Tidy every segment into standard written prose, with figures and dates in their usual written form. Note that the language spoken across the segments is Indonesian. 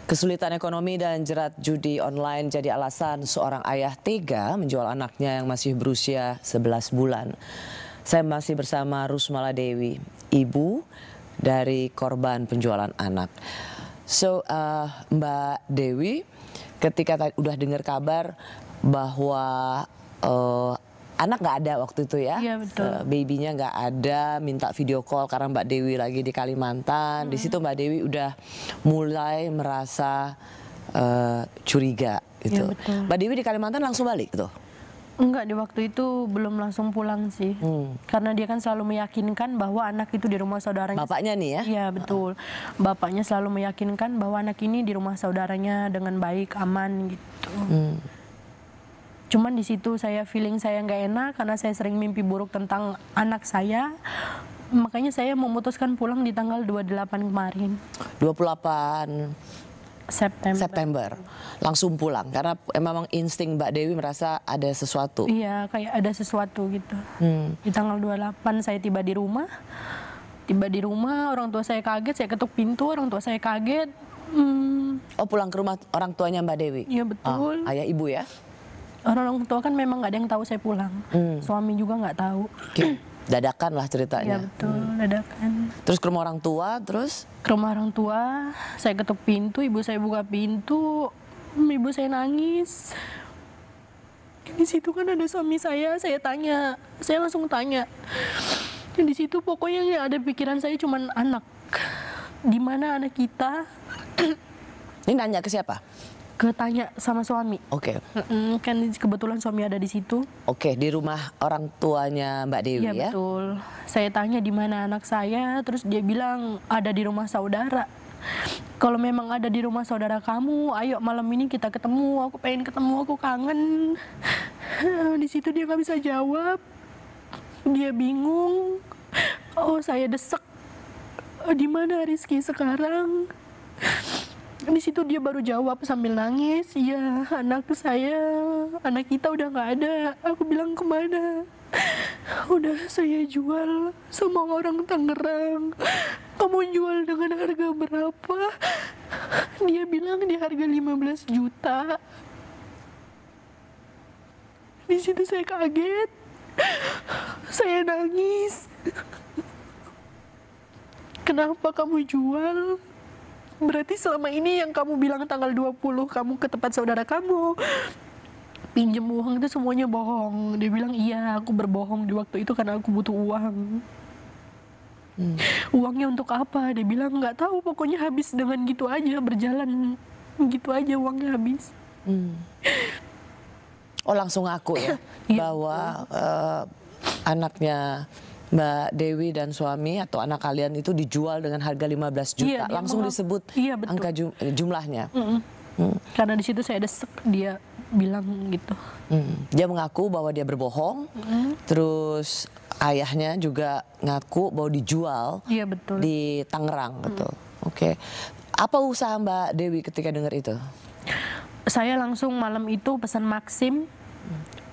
Kesulitan ekonomi dan jerat judi online jadi alasan seorang ayah tega menjual anaknya yang masih berusia 11 bulan. Saya masih bersama Rusmala Dewi, ibu dari korban penjualan anak. Mbak Dewi, ketika udah dengar kabar bahwa anak nggak ada waktu itu ya, iya, betul. Babynya nggak ada, minta video call karena Mbak Dewi lagi di Kalimantan. Di situ Mbak Dewi udah mulai merasa curiga gitu. Iya, betul. Mbak Dewi di Kalimantan langsung balik tuh? Enggak, di waktu itu belum langsung pulang sih. Karena dia kan selalu meyakinkan bahwa anak itu di rumah saudaranya. Bapaknya nih ya? Iya, betul. Bapaknya selalu meyakinkan bahwa anak ini di rumah saudaranya dengan baik, aman gitu. Cuman di situ saya feeling saya nggak enak karena saya sering mimpi buruk tentang anak saya. Makanya saya memutuskan pulang di tanggal 28 kemarin. 28 September. Langsung pulang karena memang insting Mbak Dewi merasa ada sesuatu. Iya, kayak ada sesuatu gitu. Di tanggal 28 saya tiba di rumah. Tiba di rumah, orang tua saya kaget, saya ketuk pintu, orang tua saya kaget. Oh, pulang ke rumah orang tuanya Mbak Dewi? Iya, betul. Ayah ibu ya? Orang tua kan memang nggak ada yang tahu saya pulang. Suami juga nggak tahu. Dadakan lah ceritanya. Iya, betul, dadakan. Terus ke rumah orang tua, terus? Ke rumah orang tua, saya ketuk pintu, ibu saya buka pintu, ibu saya nangis. Di situ kan ada suami saya tanya, saya langsung tanya. Di situ pokoknya yang ada pikiran saya cuman anak. Di mana anak kita? Ini nanya ke siapa? Ketanya sama suami. Oke. Kan kebetulan suami ada di situ. Oke, di rumah orang tuanya Mbak Dewi ya? Iya, betul. Saya tanya di mana anak saya, terus dia bilang ada di rumah saudara. Kalau memang ada di rumah saudara kamu, ayo malam ini kita ketemu. Aku pengen ketemu, aku kangen. Di situ dia nggak bisa jawab. Dia bingung. Oh, saya desek. Di mana Rizky sekarang? Di situ dia baru jawab sambil nangis, iya anak kita udah nggak ada. Aku bilang kemana? Udah saya jual sama orang Tangerang. Kamu jual dengan harga berapa? Dia bilang di harga 15 juta. Di situ saya kaget, saya nangis. Kenapa kamu jual? Berarti selama ini yang kamu bilang tanggal 20 kamu ke tempat saudara kamu pinjam uang itu semuanya bohong. Dia bilang iya, aku berbohong di waktu itu karena aku butuh uang. Uangnya untuk apa? Dia bilang nggak tahu, pokoknya habis dengan gitu aja, berjalan gitu aja uangnya habis. Oh, langsung ngaku ya? Bahwa anaknya Mbak Dewi dan suami atau anak kalian itu dijual dengan harga 15 juta. Iya, langsung disebut angka jumlahnya. Karena di situ saya desek, dia bilang gitu. Dia mengaku bahwa dia berbohong. Terus ayahnya juga ngaku bahwa dijual. Iya, betul. Di Tangerang gitu. Oke. Apa usaha Mbak Dewi ketika dengar itu? Saya langsung malam itu pesan Maxim.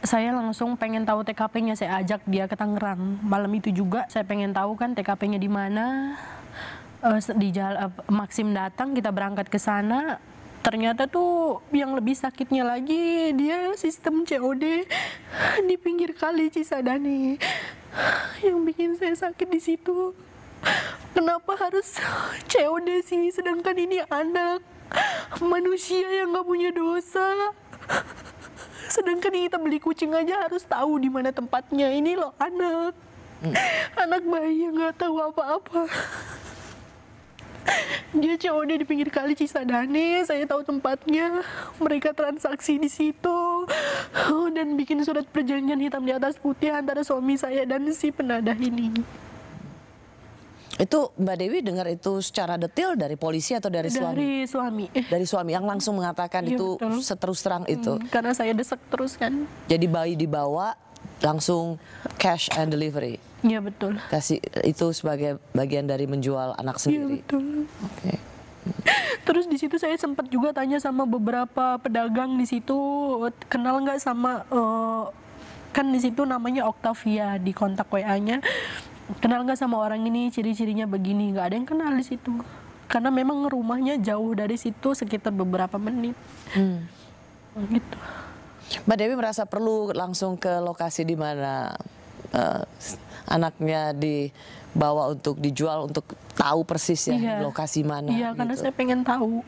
Saya langsung pengen tahu TKP-nya, saya ajak dia ke Tangerang. Malam itu juga saya pengen tahu kan TKP-nya di mana. Maxim datang, kita berangkat ke sana. Ternyata tuh yang lebih sakitnya lagi, dia sistem COD di pinggir kali Cisadane. Yang bikin saya sakit di situ. Kenapa harus COD sih, sedangkan ini anak manusia yang nggak punya dosa. Sedangkan kita beli kucing aja harus tahu di mana tempatnya. Ini loh anak, anak bayi yang nggak tahu apa-apa. Dia COD di pinggir kali Cisadane, saya tahu tempatnya. Mereka transaksi di situ dan bikin surat perjanjian hitam di atas putih antara suami saya dan si penadah ini. Itu Mbak Dewi dengar itu secara detail dari polisi atau dari suami? Dari suami. Dari suami yang langsung mengatakan itu betul. seterus terang itu. Karena saya desek terus kan. Jadi bayi dibawa langsung cash and delivery. Iya, betul. Kasih itu sebagai bagian dari menjual anak sendiri. Iya, betul. Oke. Terus di situ saya sempat juga tanya sama beberapa pedagang di situ, kenal nggak sama kan di situ namanya Octavia di kontak WA-nya. Kenal nggak sama orang ini, ciri-cirinya begini? Nggak ada yang kenal di situ. karena memang rumahnya jauh dari situ sekitar beberapa menit. Gitu. Mbak Dewi merasa perlu langsung ke lokasi di mana anaknya dibawa untuk dijual, untuk tahu persis ya lokasi mana. Iya, gitu. karena saya pengen tahu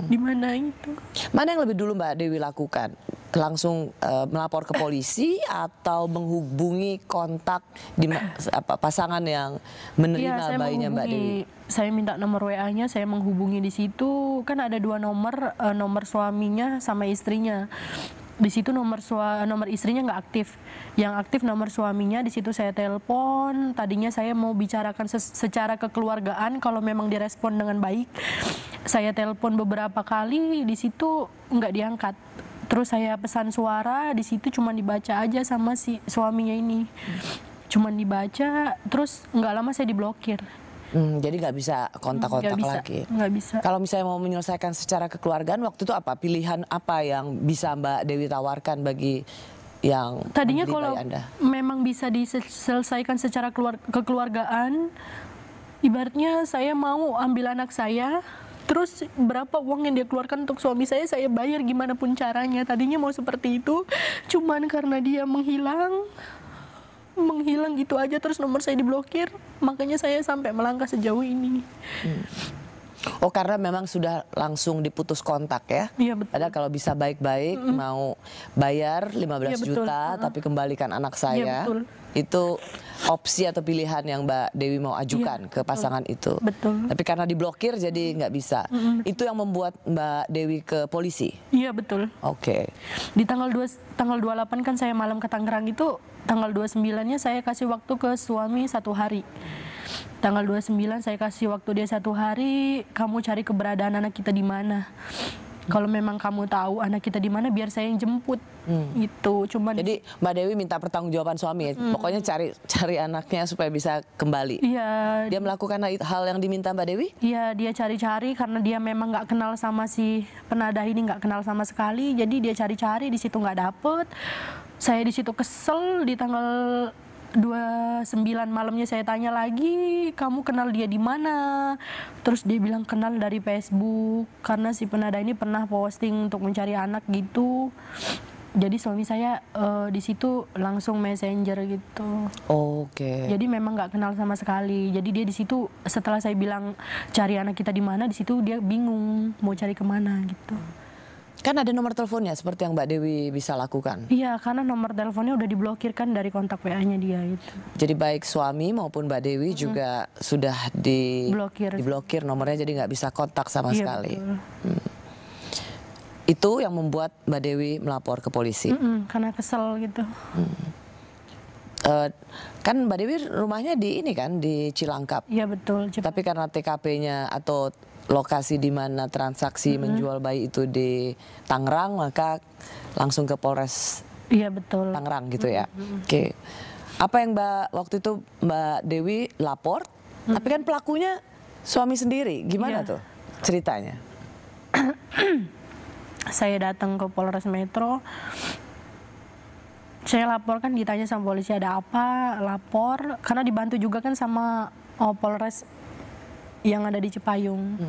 di mana itu. Mana yang lebih dulu Mbak Dewi lakukan? Langsung melapor ke polisi atau menghubungi kontak di pasangan yang menerima bayinya Mbak Dewi? Saya minta nomor WA-nya, saya menghubungi di situ. Kan ada 2 nomor, nomor suaminya sama istrinya. Di situ nomor istrinya nggak aktif. Yang aktif nomor suaminya. Di situ saya telepon. Tadinya saya mau bicarakan secara kekeluargaan, kalau memang direspon dengan baik. Saya telepon beberapa kali, di situ nggak diangkat. Terus saya pesan suara, di situ cuma dibaca aja sama si suaminya ini. Cuman dibaca, terus nggak lama saya diblokir. Jadi nggak bisa kontak-kontak lagi. Nggak bisa. Kalau misalnya mau menyelesaikan secara kekeluargaan, waktu itu apa pilihan apa yang bisa Mbak Dewi tawarkan bagi yang tadinya membeli kalau bayi Anda? Memang bisa diselesaikan secara kekeluargaan, ibaratnya saya mau ambil anak saya, terus berapa uang yang dia keluarkan untuk suami saya bayar gimana pun caranya. Tadinya mau seperti itu, cuman karena dia menghilang gitu aja, terus nomor saya diblokir, makanya saya sampai melangkah sejauh ini. Oh, karena memang sudah langsung diputus kontak ya? Iya, betul. Padahal kalau bisa baik-baik mau bayar 15 juta tapi kembalikan anak saya. Iya, betul. Itu opsi atau pilihan yang Mbak Dewi mau ajukan ke pasangan itu. Betul. Tapi karena diblokir jadi nggak bisa. Itu yang membuat Mbak Dewi ke polisi? Iya, betul. Oke. Di tanggal 28 kan saya malam ke Tangerang itu, tanggal 29-nya saya kasih waktu ke suami 1 hari. Tanggal 29 saya kasih waktu dia 1 hari, kamu cari keberadaan anak kita di mana. Kalau memang kamu tahu anak kita di mana, biar saya yang jemput. Itu cuman. Jadi Mbak Dewi minta pertanggungjawaban suami, pokoknya cari anaknya supaya bisa kembali. Iya. Dia melakukan hal yang diminta Mbak Dewi? Iya, dia cari-cari karena dia memang nggak kenal sama si penadah ini, nggak kenal sama sekali. Jadi dia cari-cari, di situ nggak dapet. Saya di situ kesel. Di tanggal 29 malamnya saya tanya lagi, kamu kenal dia di mana? Terus dia bilang kenal dari Facebook, karena si penadah ini pernah posting untuk mencari anak gitu. Jadi suami saya di situ langsung messenger gitu. Oke. Jadi memang nggak kenal sama sekali. Jadi dia di situ setelah saya bilang cari anak kita di mana, di situ dia bingung mau cari kemana gitu. Kan ada nomor teleponnya seperti yang Mbak Dewi bisa lakukan? Iya, karena nomor teleponnya udah diblokir kan dari kontak WA-nya dia itu. Jadi baik suami maupun Mbak Dewi juga sudah diblokir nomornya, jadi nggak bisa kontak sama sekali. Itu yang membuat Mbak Dewi melapor ke polisi? Karena kesel gitu. Kan Mbak Dewi rumahnya di ini kan, di Cilangkap. Iya, betul. Tapi karena TKP-nya atau lokasi di mana transaksi menjual bayi itu di Tangerang, maka langsung ke Polres Tangerang gitu ya. Oke. Apa yang waktu itu Mbak Dewi lapor, tapi kan pelakunya suami sendiri, gimana tuh ceritanya? Saya datang ke Polres Metro, saya lapor, kan ditanya sama polisi ada apa, lapor, karena dibantu juga kan sama Polres yang ada di Cipayung.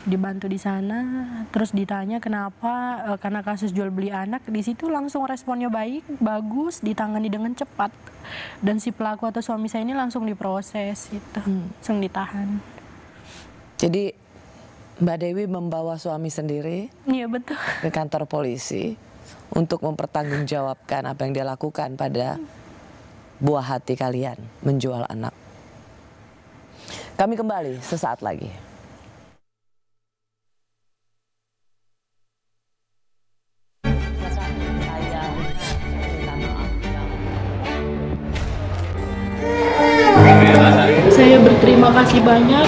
Dibantu di sana, terus ditanya kenapa, karena kasus jual beli anak. Di situ langsung responnya baik, bagus, ditangani dengan cepat. Dan si pelaku atau suami saya ini langsung diproses gitu, langsung ditahan. Jadi Mbak Dewi membawa suami sendiri ke kantor polisi untuk mempertanggungjawabkan apa yang dia lakukan pada buah hati kalian, menjual anak. Kami kembali sesaat lagi. Saya berterima kasih banyak